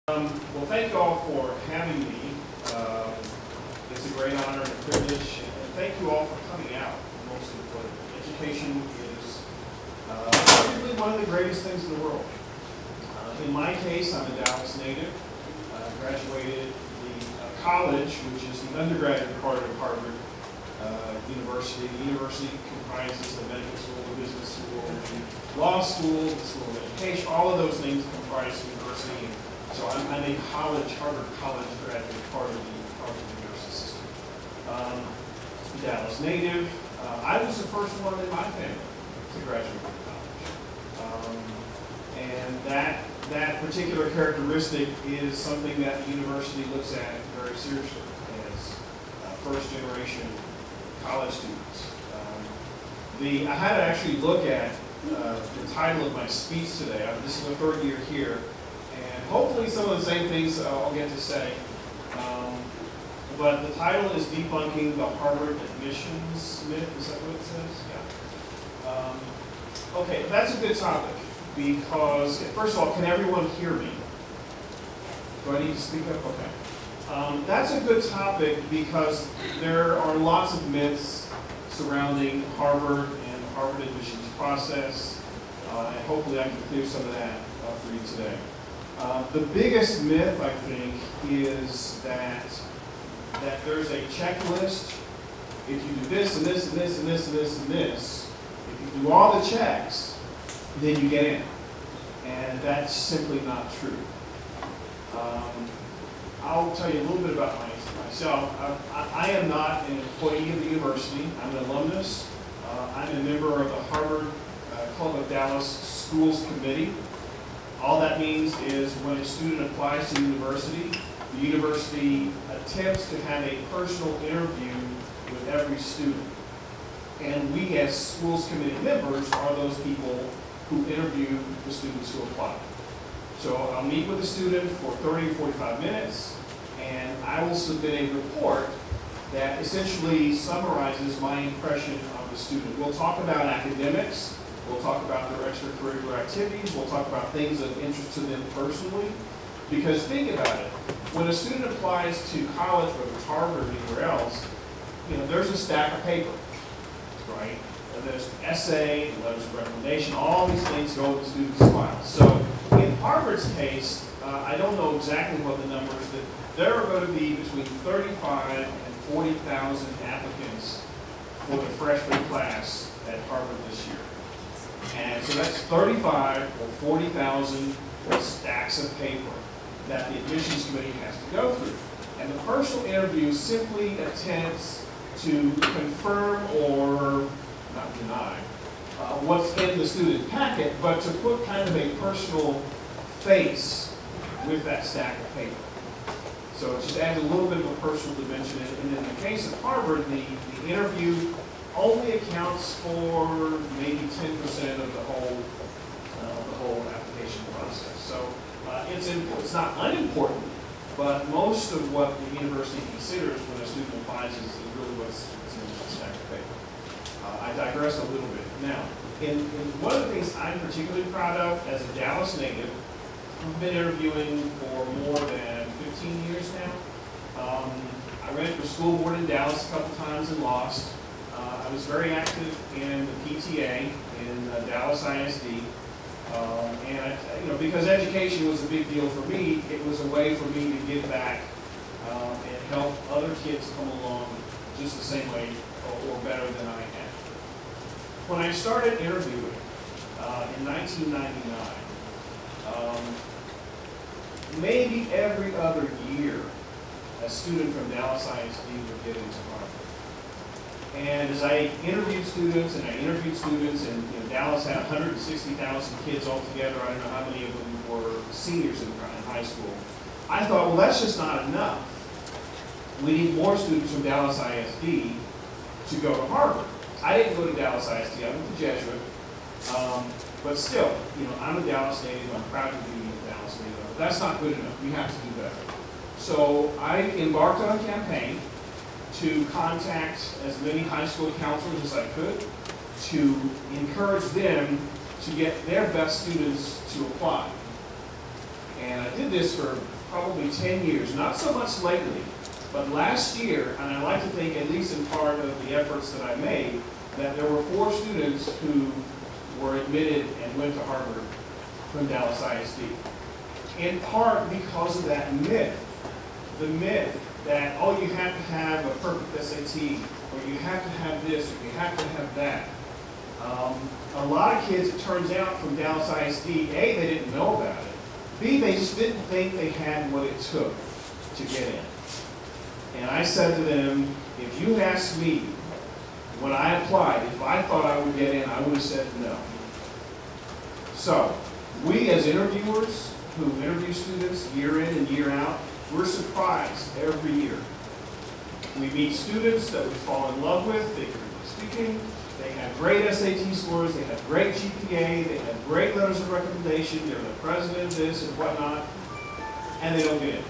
Well, thank you all for having me. It's a great honor and a privilege, and thank you all for coming out. Most importantly, education is arguably one of the greatest things in the world. In my case, I'm a Dallas native. Graduated the college, which is the undergraduate part of Harvard University. The university comprises the medical school, the business school, the law school, the school of education. All of those things comprise the university. So I'm a Harvard College graduate, part of the Harvard University system. Dallas native. I was the first one in my family to graduate from college. And that particular characteristic is something that the university looks at very seriously as first generation college students. I had to actually look at the title of my speech today. This is the third year here. And hopefully some of the same things I'll get to say. But the title is Debunking the Harvard Admissions Myth. Is that what it says? Yeah. Okay, that's a good topic because, first of all, can everyone hear me? Do I need to speak up? Okay. That's a good topic because there are lots of myths surrounding Harvard and the Harvard admissions process. And hopefully I can clear some of that for you today. The biggest myth, I think, is that there's a checklist. If you do this and this and this and this and this and this, if you do all the checks, then you get in. And that's simply not true. I'll tell you a little bit about myself. I am not an employee of the university. I'm an alumnus. I'm a member of the Harvard Club of Dallas Schools Committee. All that means is when a student applies to the university attempts to have a personal interview with every student. And we as schools committee members are those people who interview the students who apply. So I'll meet with the student for 30 or 45 minutes, and I will submit a report that essentially summarizes my impression of the student. We'll talk about academics. We'll talk about their extracurricular activities. We'll talk about things of interest to them personally. Because think about it, when a student applies to college, whether it's Harvard or anywhere else, there's a stack of paper, right? And there's an essay, letters of recommendation, all these things go with the student's file. So in Harvard's case, I don't know exactly what the numbers, but there are going to be between 35 and 40,000 applicants for the freshman class at Harvard this year. And so that's 35 or 40,000 stacks of paper that the admissions committee has to go through. And the personal interview simply attempts to confirm or not deny what's in the student packet, but to put kind of a personal face with that stack of paper. So it just adds a little bit of a personal dimension. And in the case of Harvard, the interview only accounts for maybe 10% of the whole application process. So it's not unimportant, but most of what the university considers when a student applies is really what's in the stack of paper. I digress a little bit. Now, in one of the things I'm particularly proud of as a Dallas native, I've been interviewing for more than 15 years now. I ran for school board in Dallas a couple times and lost. I was very active in the PTA in Dallas ISD, and because education was a big deal for me, it was a way for me to give back and help other kids come along just the same way or better than I had. When I started interviewing in 1999, maybe every other year, a student from Dallas ISD would get into Harvard. And as I interviewed students, and Dallas had 160,000 kids altogether. I don't know how many of them were seniors in high school. I thought, well, that's just not enough. We need more students from Dallas ISD to go to Harvard. I didn't go to Dallas ISD. I went to Jesuit. But still, I'm a Dallas native. I'm proud to be a Dallas native. But that's not good enough. We have to do better. So I embarked on a campaign to contact as many high school counselors as I could to encourage them to get their best students to apply. And I did this for probably 10 years, not so much lately, but last year, and I like to think, at least in part of the efforts that I made, that there were 4 students who were admitted and went to Harvard from Dallas ISD. In part because of that myth. The myth that, oh, you have to have a perfect SAT, or you have to have this, or you have to have that. A lot of kids, it turns out, from Dallas ISD, A, they didn't know about it. B, they just didn't think they had what it took to get in. And I said to them, if you asked me when I applied, if I thought I would get in, I would have said no. So, we as interviewers who interview students year in and year out, we're surprised every year. We meet students that we fall in love with, figuratively speaking. They have great SAT scores, they have great GPA, they have great letters of recommendation, they're the president of this and whatnot, and they don't get in.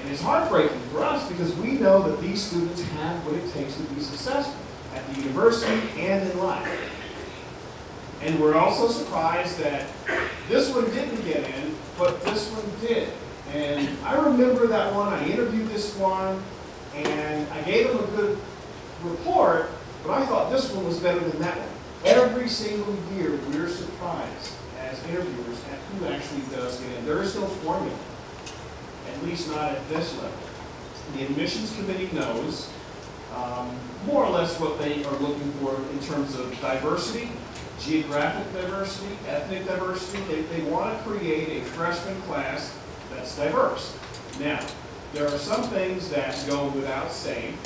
And it's heartbreaking for us because we know that these students have what it takes to be successful at the university and in life. And we're also surprised that this one didn't get in, but this one did. And I remember that one, I interviewed this one, and I gave him a good report, but I thought this one was better than that one. Every single year, we're surprised as interviewers at who actually does get in. There is no formula, at least not at this level. The admissions committee knows more or less what they are looking for in terms of diversity, geographic diversity, ethnic diversity. They want to create a freshman class that's diverse. Now, there are some things that go without saying.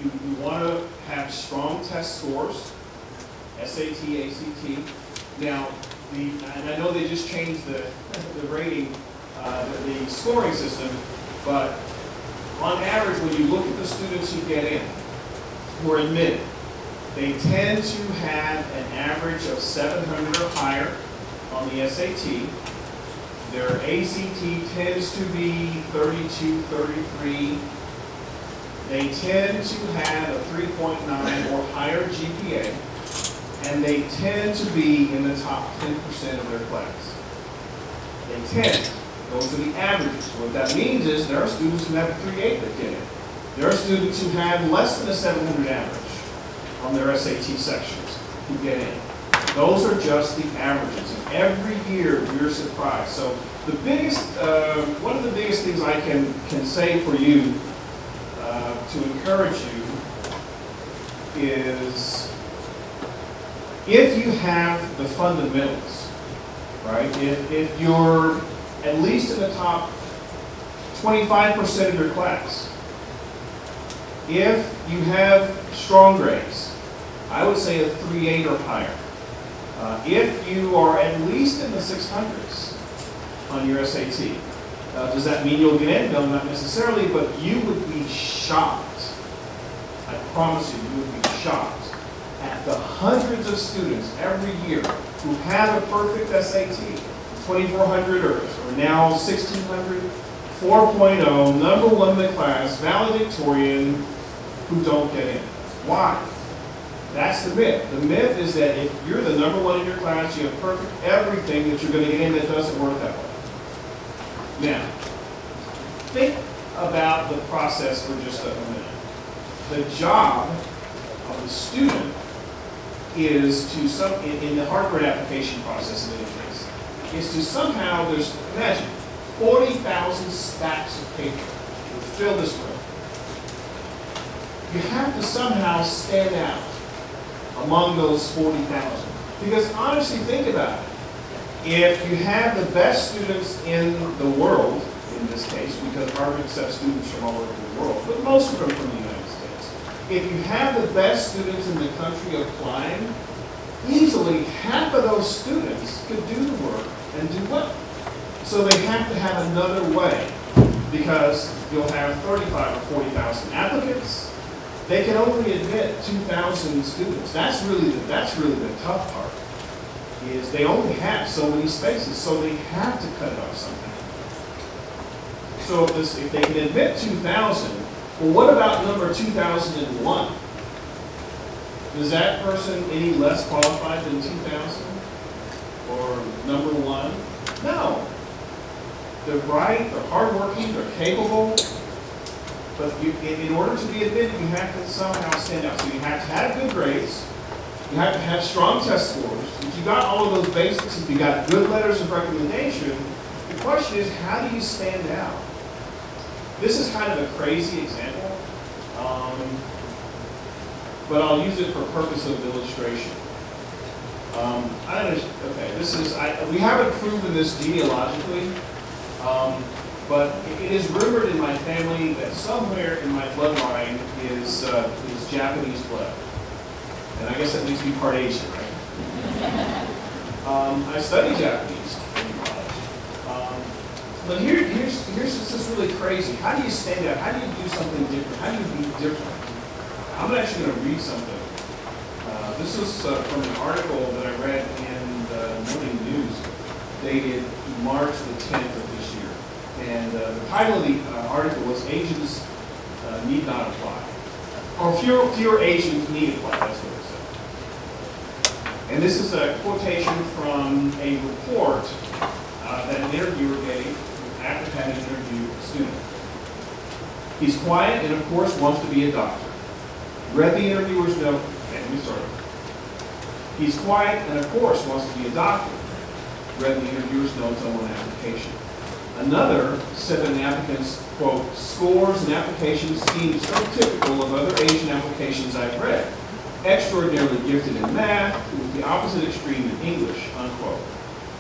You want to have strong test scores, SAT, ACT. Now, and I know they just changed the rating, the scoring system, but on average, when you look at the students who get in, who are admitted, they tend to have an average of 700 or higher on the SAT. Their ACT tends to be 32, 33. They tend to have a 3.9 or higher GPA, and they tend to be in the top 10% of their class. They tend. Those are the averages. What that means is there are students who have a 3.8 that get in. There are students who have less than a 700 average on their SAT sections who get in. Those are just the averages. And every year we're surprised. So the biggest, one of the biggest things I can say for you to encourage you is if you have the fundamentals, right? If you're at least in the top 25% of your class, if you have strong grades, I would say a 3.8 or higher. If you are at least in the 600s on your SAT, does that mean you'll get in? No, not necessarily, but you would be shocked. I promise you, you would be shocked at the hundreds of students every year who have a perfect SAT, 2,400 or now 1,600, 4.0, number one in the class, valedictorian, who don't get in. Why? That's the myth. The myth is that if you're the number one in your class, you have perfect everything, that you're going to get in. That doesn't work that way. Now, think about the process for just a minute. The job of the student is to, in the Harvard application process in any case, is to somehow, imagine, 40,000 stacks of paper would fill this room. You have to somehow stand out among those 40,000. Because honestly, think about it. If you have the best students in the world, in this case, because Harvard accepts students from all over the world, but most of them from the United States. If you have the best students in the country applying, easily half of those students could do the work and do well. So they have to have another way, because you'll have 35 or 40,000 applicants. They can only admit 2,000 students. That's really the tough part, is they only have so many spaces, so they have to cut it off somehow. So if they can admit 2,000, well, what about number 2001? Is that person any less qualified than 2,000? Or number one? No. they're bright, they're hardworking, they're capable, but in order to be admitted, you have to somehow stand out. So you have to have good grades, you have to have strong test scores. If you got all of those basics, if you got good letters of recommendation, the question is, how do you stand out? This is kind of a crazy example, but I'll use it for purpose of illustration. We haven't proven this genealogically, but it is rumored in my family that somewhere in my bloodline is Japanese blood. And I guess that makes me part Asian, right? I studied Japanese in college. But here's this is really crazy. How do you stand out? How do you do something different? How do you be different? I'm actually going to read something. This is from an article that I read in the Morning News, dated March the 10th of this year. And the title of the article was "Asians Need Not Apply," or fewer Asians need apply. That's what it said. And this is a quotation from a report that an interviewer gave after having interviewed a student. He's quiet and, of course, wants to be a doctor. Read the interviewer's note. Okay, let me start. He's quiet and, of course, wants to be a doctor. Read the interviewer's notes on one application. Another said that an applicant's, quote, scores and applications seemed so typical of other Asian applications I've read. Extraordinarily gifted in math, with the opposite extreme in English, unquote.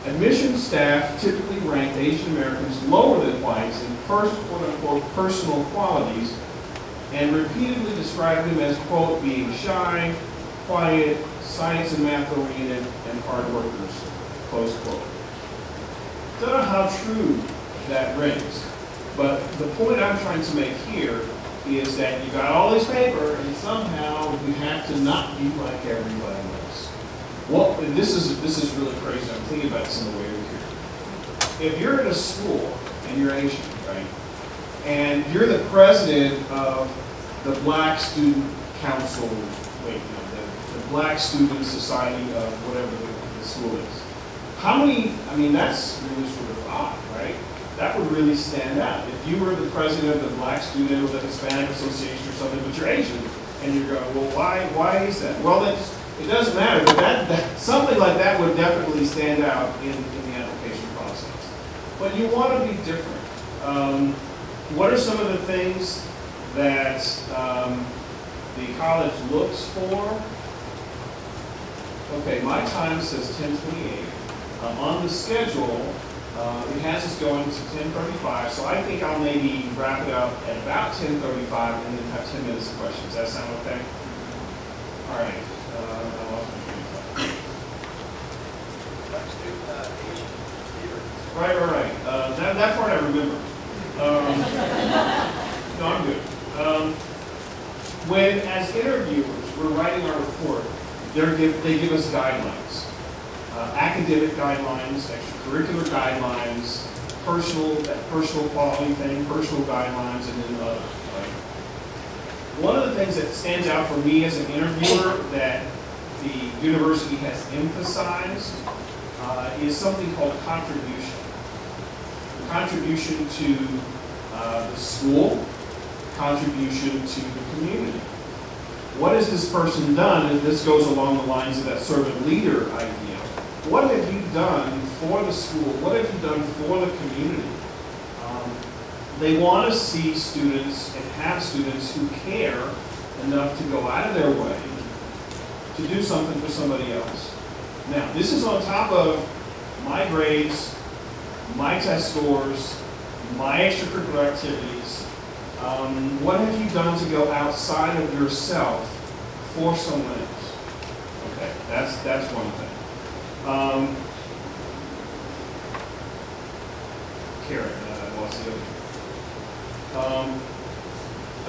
Admissions staff typically ranked Asian Americans lower than whites in first, quote unquote, personal qualities, and repeatedly described them as, quote, being shy, quiet, science and math oriented, and hard workers, close quote. Don't know how true that rings, but the point I'm trying to make here is that you got all this paper, and somehow you have to not be like everybody else. Well, and this is really crazy. I'm thinking about this on the way over here. If you're in a school and you're Asian, right, and you're the president of the Black Student Council, the Black Student Society of whatever the school is. How many? I mean, that's really sort of odd, right? That would really stand out. If you were the president of the Black Student or the Hispanic Association or something, but you're Asian, and you're going, well, why is that? Well, it doesn't matter, but that something like that would definitely stand out in the application process. But you want to be different. What are some of the things that the college looks for? Okay, my time says 10:28. On the schedule, it has us going to 10:35, so I think I'll maybe wrap it up at about 10:35 and then have 10 minutes of questions. Does that sound okay? All right. I lost my train of thought. Right. That part I remember. No, I'm good. When, as interviewers, we're writing our report, they give us guidelines. Academic guidelines, extracurricular guidelines, personal quality thing, personal guidelines, and then others, right? One of the things that stands out for me as an interviewer that the university has emphasized is something called contribution. Contribution to the school, contribution to the community. What has this person done? And this goes along the lines of that servant leader idea. What have you done for the school? What have you done for the community? They want to see students and have students who care enough to go out of their way to do something for somebody else. Now, this is on top of my grades, my test scores, my extracurricular activities. What have you done to go outside of yourself for someone else? Okay, that's one thing. Karen, I lost the other.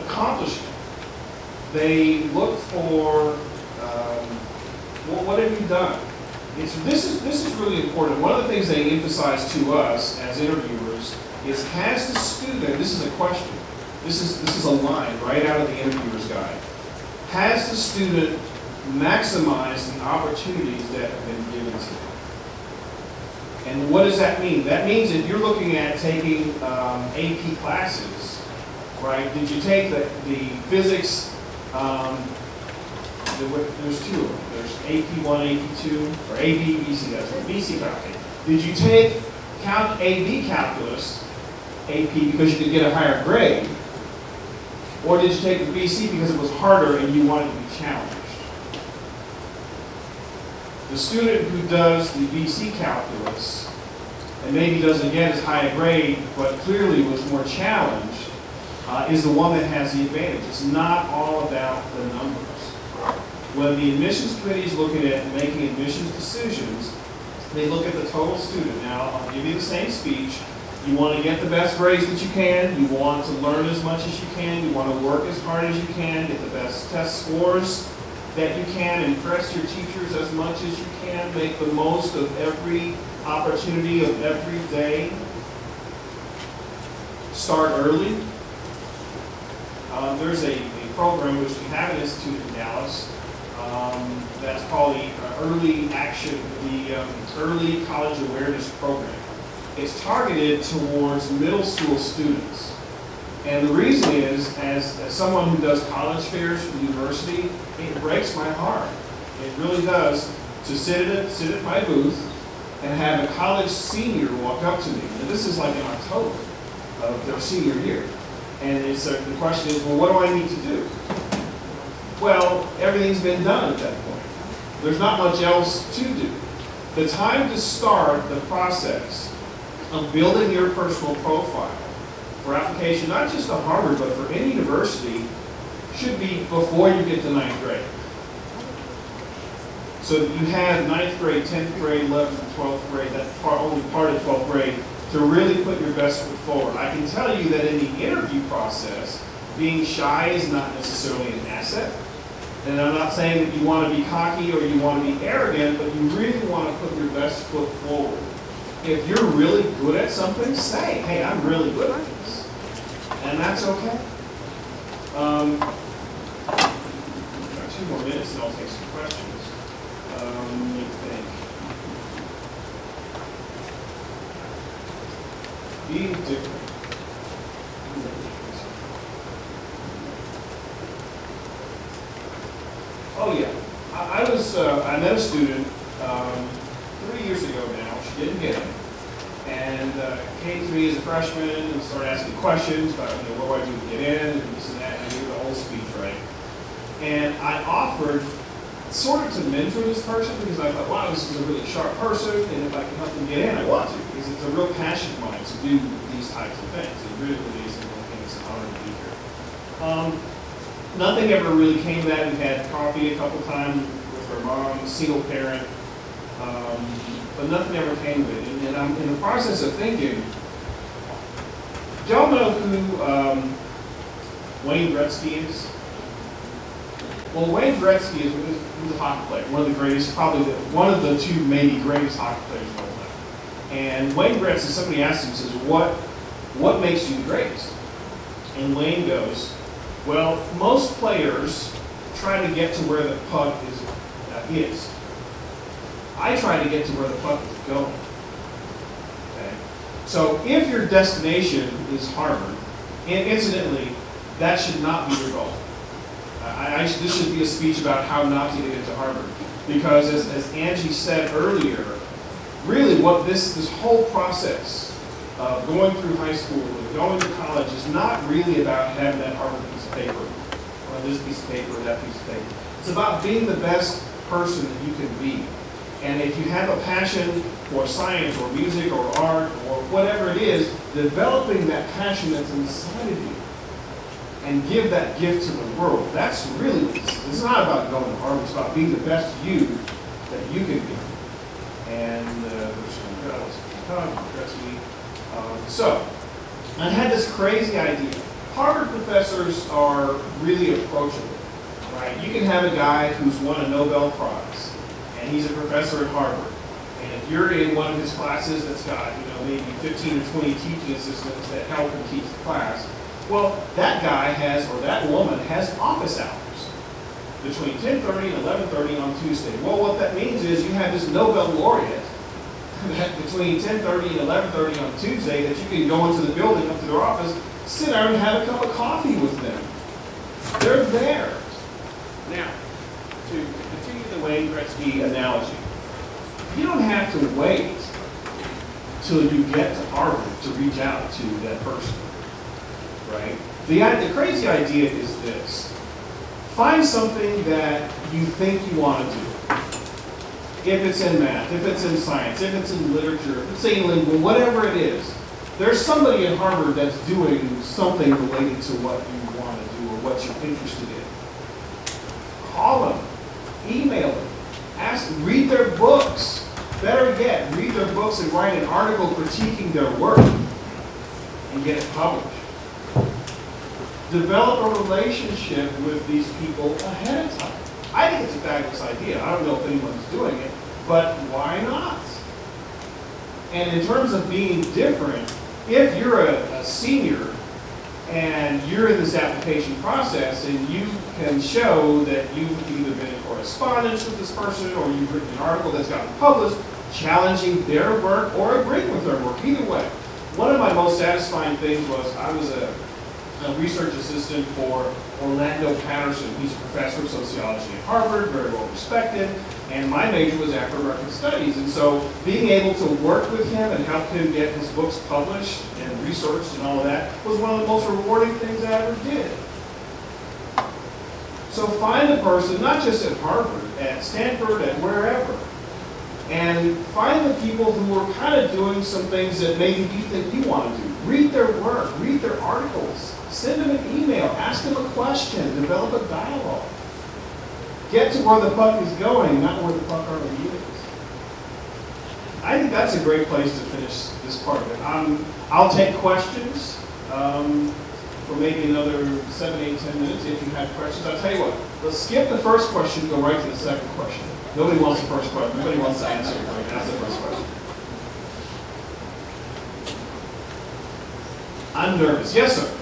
Accomplishment. They look for, well, what have you done? This is really important. One of the things they emphasize to us as interviewers is, has the student, this is a question, this is a line right out of the interviewer's guide. Has the student maximized the opportunities that have been given to them? And what does that mean? That means if you're looking at taking AP classes, right? Did you take the physics? There's two of them. There's AP1, AP2, or AB, BC. That's what BC calculus. Did you take AB calculus, AP, because you could get a higher grade, or did you take the BC because it was harder and you wanted to be challenged? The student who does the BC calculus and maybe doesn't get as high a grade, but clearly was more challenged, is the one that has the advantage. It's not all about the numbers. When the admissions committee is looking at making admissions decisions, they look at the total student. Now, I'll give you the same speech. You want to get the best grades that you can. You want to learn as much as you can. You want to work as hard as you can, get the best test scores that you can, impress your teachers as much as you can, make the most of every opportunity of every day. Start early. There's a program which we have an institute in Dallas that's called the Early Action, the Early College Awareness Program. It's targeted towards middle school students. And the reason is, as someone who does college fairs for the university, it breaks my heart. It really does, to sit at my booth and have a college senior walk up to me. And this is like in October of their senior year. And it's, the question is, well, what do I need to do? Well, everything's been done at that point. There's not much else to do. The time to start the process of building your personal profile for application, not just to Harvard, but for any university, should be before you get to 9th grade. So that you have 9th grade, 10th grade, 11th, and 12th grade, that only part of 12th grade, to really put your best foot forward. I can tell you that in the interview process, being shy is not necessarily an asset. And I'm not saying that you want to be cocky or you want to be arrogant, but you really want to put your best foot forward. If you're really good at something, say, hey, I'm really good at this. And that's okay. Got 2 more minutes and I'll take some questions. Let me think. Being different. Oh yeah, I met a student 3 years ago now. She didn't get it, and came to me as a freshman and started asking questions about, what do I do to get in, and this and that, and I gave the whole speech, right? And I offered sort of to mentor this person because I thought, wow, this is a really sharp person, and if I can help them get in, I want to, because it's a real passion of mine to do these types of things. It really is, and I think it's an honor to be here. Nothing ever really came of that. We had coffee a couple times with her mom, single parent, but nothing ever came of it. And I'm in the process of thinking, do y'all know who Wayne Gretzky is? Well, Wayne Gretzky is a hockey player, one of the greatest, probably one of the 2 maybe greatest hockey players of all time. And Wayne Gretzky, somebody asked him, says, what makes you the greatest? And Wayne goes, well, most players try to get to where the puck is. I try to get to where the puck is going. Okay? So if your destination is Harvard, and incidentally, that should not be your goal. This should be a speech about how not to get into Harvard. Because as Angie said earlier, really what this whole process of going through high school and going to college is not really about having that Harvard piece of paper, or this piece of paper, or that piece of paper. It's about being the best person that you can be. And if you have a passion for science or music or art or whatever it is, developing that passion that's inside of you and give that gift to the world. That's really what this is. It's not about going to Harvard. It's about being the best you that you can be. And there's some so I had this crazy idea. Harvard professors are really approachable, right? You can have a guy who's won a Nobel Prize, and he's a professor at Harvard. And if you're in one of his classes that's got, maybe 15 or 20 teaching assistants that help him teach the class, well, that guy has, or that woman has office hours between 10:30 and 11:30 on Tuesday. Well, what that means is you have this Nobel laureate that between 10:30 and 11:30 on Tuesday that you can go into the building, up to their office, sit down and have a cup of coffee with them. They're there. Now, to continue the Wayne Gretzky analogy, you don't have to wait till you get to Harvard to reach out to that person, right? The crazy idea is this. Find something that you think you want to do. If it's in math, if it's in science, if it's in literature, if it's in linguistics, whatever it is, there's somebody at Harvard that's doing something related to what you want to do or what you're interested in. Call them, email them, read their books. Better yet, read their books and write an article critiquing their work and get it published. Develop a relationship with these people ahead of time. I think it's a fabulous idea. I don't know if anyone's doing it, but why not? And in terms of being different, if you're a senior and you're in this application process and you can show that you've either been in correspondence with this person or you've written an article that's gotten published challenging their work or agreeing with their work, either way. One of my most satisfying things was I was a research assistant for Orlando Patterson. He's a professor of sociology at Harvard, very well respected, and my major was Afro-American Studies. And so being able to work with him and help him get his books published and researched and all of that was one of the most rewarding things I ever did. So find a person, not just at Harvard, at Stanford, at wherever, and find the people who are kind of doing some things that maybe you think you want to do. Read their work, read their articles, send them an email, ask them a question, develop a dialogue. Get to where the puck is going, not where the puck already is. I think that's a great place to finish this part of it. I'll take questions for maybe another 7, 8, 10 minutes if you have questions. I'll tell you what, let's skip the first question, go right to the second question. Nobody wants the first question. Nobody wants to answer it. That's the first question. I'm nervous. Yes, sir.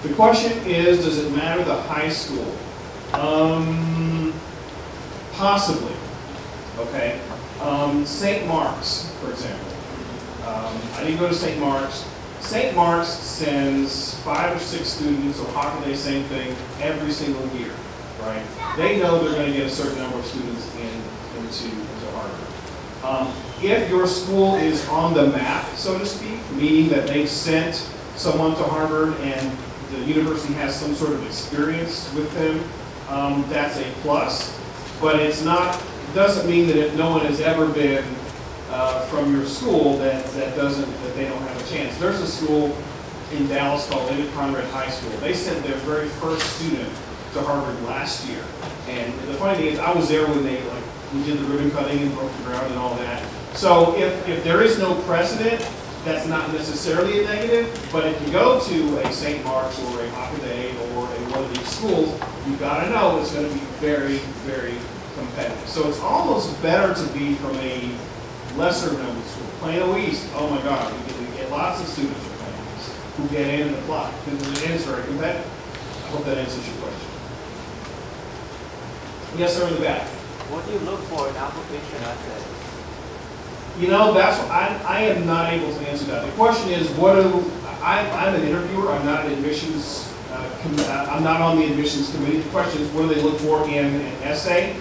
The question is, does it matter the high school? Possibly. Okay. St. Mark's, for example. I didn't go to St. Mark's. St. Mark's sends 5 or 6 students, or Hockaday, same thing, every single year, right? They know they're going to get a certain number of students into Harvard. If your school is on the map, so to speak, meaning that they sent someone to Harvard and the university has some sort of experience with them, that's a plus. But it's not, doesn't mean that if no one has ever been from your school that they don't have a chance. There's a school in Dallas called David Conrad High School. They sent their very first student to Harvard last year. And the funny thing is, I was there when we did the ribbon cutting and broke the ground and all that. So if there is no precedent, that's not necessarily a negative. But if you go to a St. Mark's or a Hockaday or one of these schools, you've got to know it's going to be very, very competitive. So it's almost better to be from a lesser known school. Plano East, oh my God, we get lots of students from Plano East who get in and apply because it is very competitive. I hope that answers your question. Yes, sir, in the back. What do you look for in application essay? You know, that's what I am not able to answer that. The question is, I'm an interviewer. I'm not an admissions. I'm not on the admissions committee. The question is, what do they look for in an essay?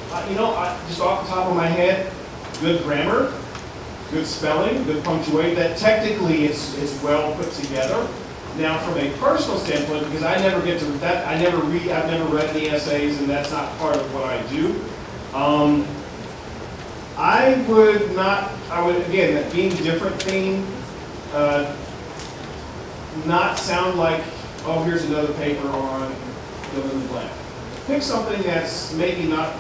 Just off the top of my head, good grammar, good spelling, good punctuation. That technically it's well put together. Now, from a personal standpoint, because I never get to that, I've never read the essays, and that's not part of what I do. I would again, that being different theme, not sound like, oh, here's another paper on fill in the blank. Pick something that's maybe not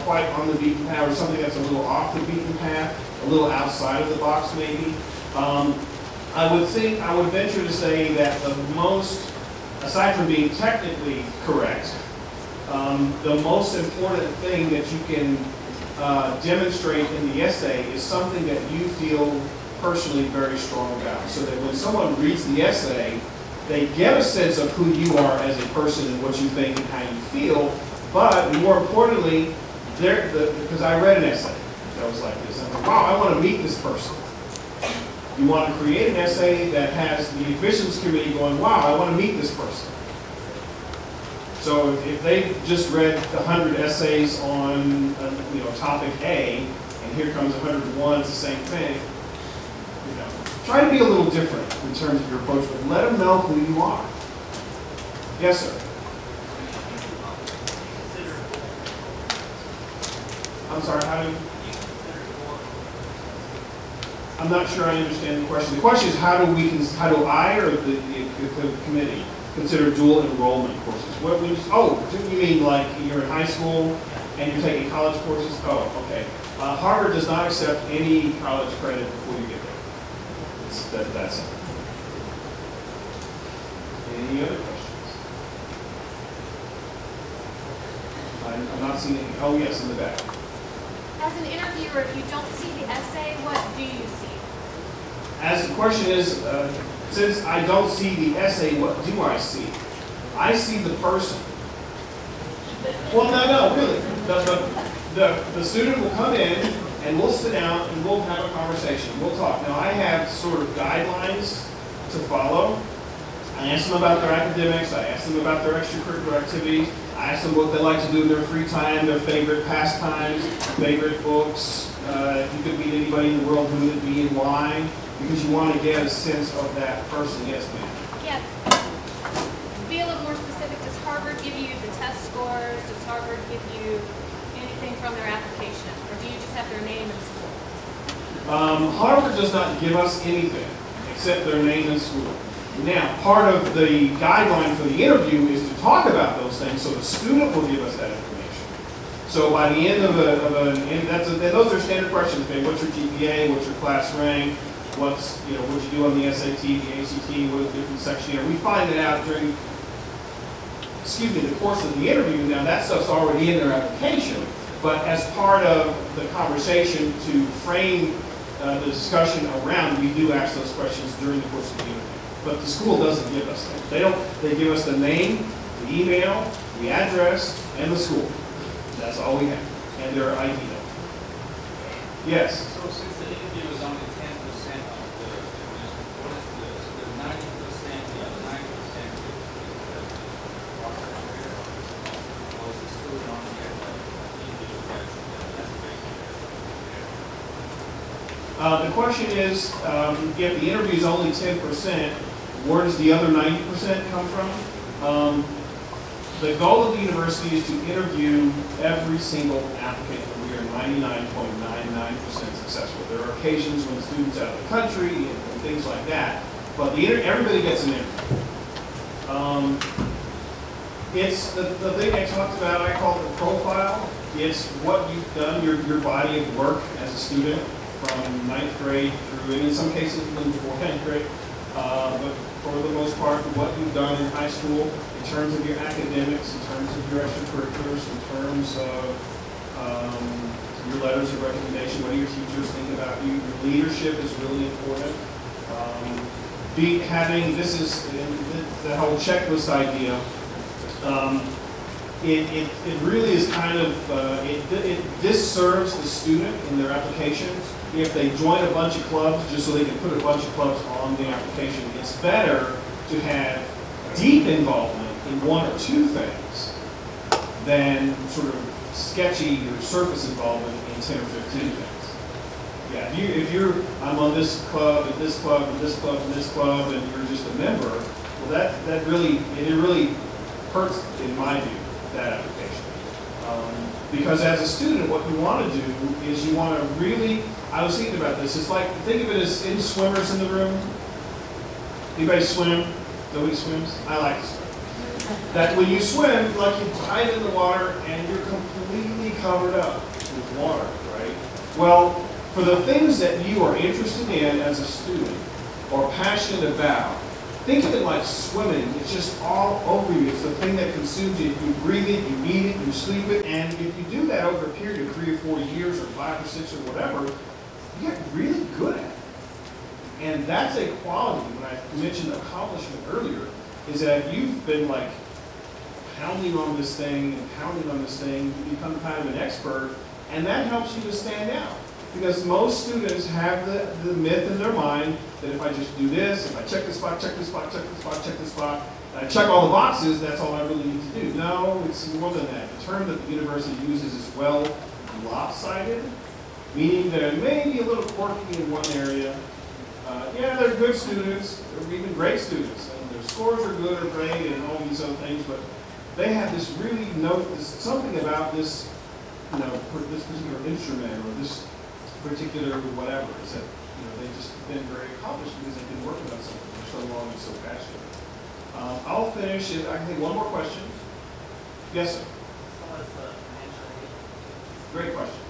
quite on the beaten path, or something that's a little off the beaten path, a little outside of the box maybe. I would venture to say that the most, aside from being technically correct, the most important thing that you can demonstrate in the essay is something that you feel personally very strong about. So that when someone reads the essay, they get a sense of who you are as a person and what you think and how you feel, But more importantly, because I read an essay that was like this, I'm like, wow, I want to meet this person. You want to create an essay that has the admissions committee going, wow, I want to meet this person. So if they just read the 100 essays on topic A, and here comes 101, it's the same thing. Try to be a little different in terms of your approach, but let them know who you are. Yes, sir. I'm sorry, how do you? I'm not sure I understand the question. The question is how do I or the committee consider dual enrollment courses? You mean like you're in high school and you're taking college courses? Oh, okay. Harvard does not accept any college credit before you get there. That's it. Any other questions? I'm not seeing any. Oh, yes, in the back. As an interviewer, if you don't see the essay, what do you see? As the question is, since I don't see the essay, what do I see? I see the person. Well, no, really. The student will come in and we'll sit down and we'll have a conversation. We'll talk. Now, I have sort of guidelines to follow. I ask them about their academics. I ask them about their extracurricular activities. I ask them what they like to do in their free time, their favorite pastimes, favorite books. If you could meet anybody in the world, who would it be and why? Because you want to get a sense of that person. Yes, ma'am. Yeah. Be a little more specific. Does Harvard give you the test scores? Does Harvard give you anything from their application? Or do you just have their name and school? Harvard does not give us anything except their name and school. Now, part of the guideline for the interview is to talk about those things, so the student will give us that information. So by the end of those are standard questions. Okay, what's your GPA? What's your class rank? What you do on the SAT, the ACT? What is different section? We find it out during, the course of the interview. Now that stuff's already in their application, but as part of the conversation to frame the discussion around, we do ask those questions during the course of the interview. But the school doesn't give us that. They give us the name, the email, the address, and the school. That's all we have. And their ID number. Yes? So since the interview is only 10% of the what is the 90%, the other 90% or is the student only at the interview The question is, if the interview is only 10%, where does the other 90% come from? The goal of the university is to interview every single applicant. We are 99.99% successful. There are occasions when students out of the country and things like that, but everybody gets an interview. It's the thing I talked about, I call it the profile. It's what you've done, your body of work as a student from 9th grade through, and in some cases even before 10th grade, but for the most part, what you've done in high school in terms of your academics, in terms of your extracurriculars, in terms of your letters of recommendation, what do your teachers think about you? Your leadership is really important. This is the whole checklist idea. It really is kind of, it disserves the student in their application if they join a bunch of clubs just so they can put a bunch of clubs on the application. It's better to have deep involvement in one or two things than sort of sketchy or surface involvement in 10 or 15 things. Yeah, if you're, I'm on this club, and this club, and this club, and this club, and you're just a member, well it really hurts, in my view, that application. Because as a student, what you want to do is you want to really, I was thinking about this, it's like, think of it as any swimmers in the room. Anybody swim? Nobody swims? I like to swim. That when you swim, like you dive in the water and you're completely covered up with water, right? Well, for the things that you are interested in as a student or passionate about, think of it like swimming. It's just all over you. It's the thing that consumes you. You breathe it, you eat it, you sleep it, and if you do that over a period of 3 or 4 years or 5 or 6 or whatever, you get really good at it. And that's a quality, when I mentioned accomplishment earlier, is that you've been like pounding on this thing and pounding on this thing, you become kind of an expert, and that helps you to stand out. Because most students have the myth in their mind that if I just do this, if I check this spot, check this spot, check this spot, check this spot, and I check all the boxes, that's all I really need to do. No, it's more than that. The term that the university uses is well lopsided, meaning they're maybe a little quirky in one area. Yeah, they're good students, they're even great students, and their scores are good or great and all these other things, but they have this really something about this, you know, this particular instrument or this particular whatever, is that, you know, they've just been very accomplished because they've been working on something for so long and so passionate. I'll finish it. I can take one more question. Yes, sir. What was the financial aid? Great question.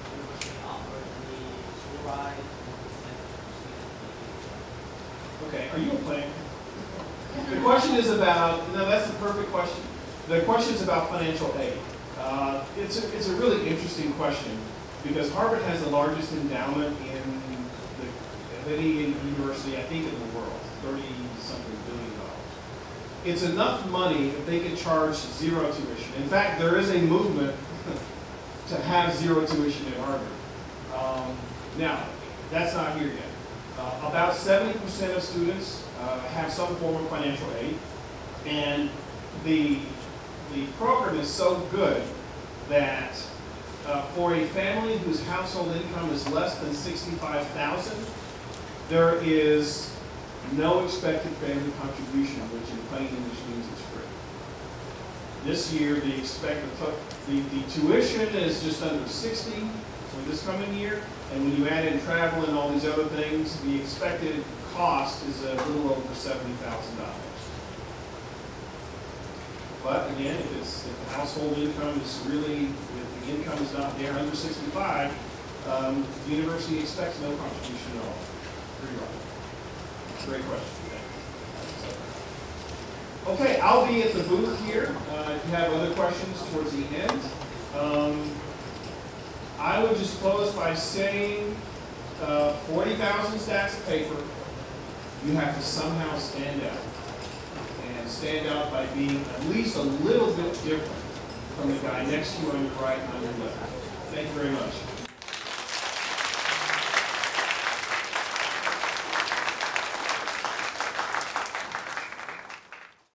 Offer the school ride? Okay, are you a plan? The question is about, no, that's the perfect question. The question is about financial aid. It's a really interesting question because Harvard has the largest endowment of any university, I think, in the world, $30-something billion. It's enough money that they could charge zero tuition. In fact, there is a movement to have zero tuition at Harvard. Now, that's not here yet. About 70% of students have some form of financial aid, and the program is so good that for a family whose household income is less than $65,000, there is no expected family contribution, which in plain English means it's free. This year, the tuition is just under $60 for this coming year, and when you add in travel and all these other things, the expected cost is a little over $70,000. But again, if the household income is really, if the income is not there under 65, the university expects no contribution at all. Pretty right. Great question. Okay, I'll be at the booth here. If you have other questions towards the end. I would just close by saying 40,000 stacks of paper, you have to somehow stand out. And stand out by being at least a little bit different from the guy next to you on your right and on your left. Thank you very much.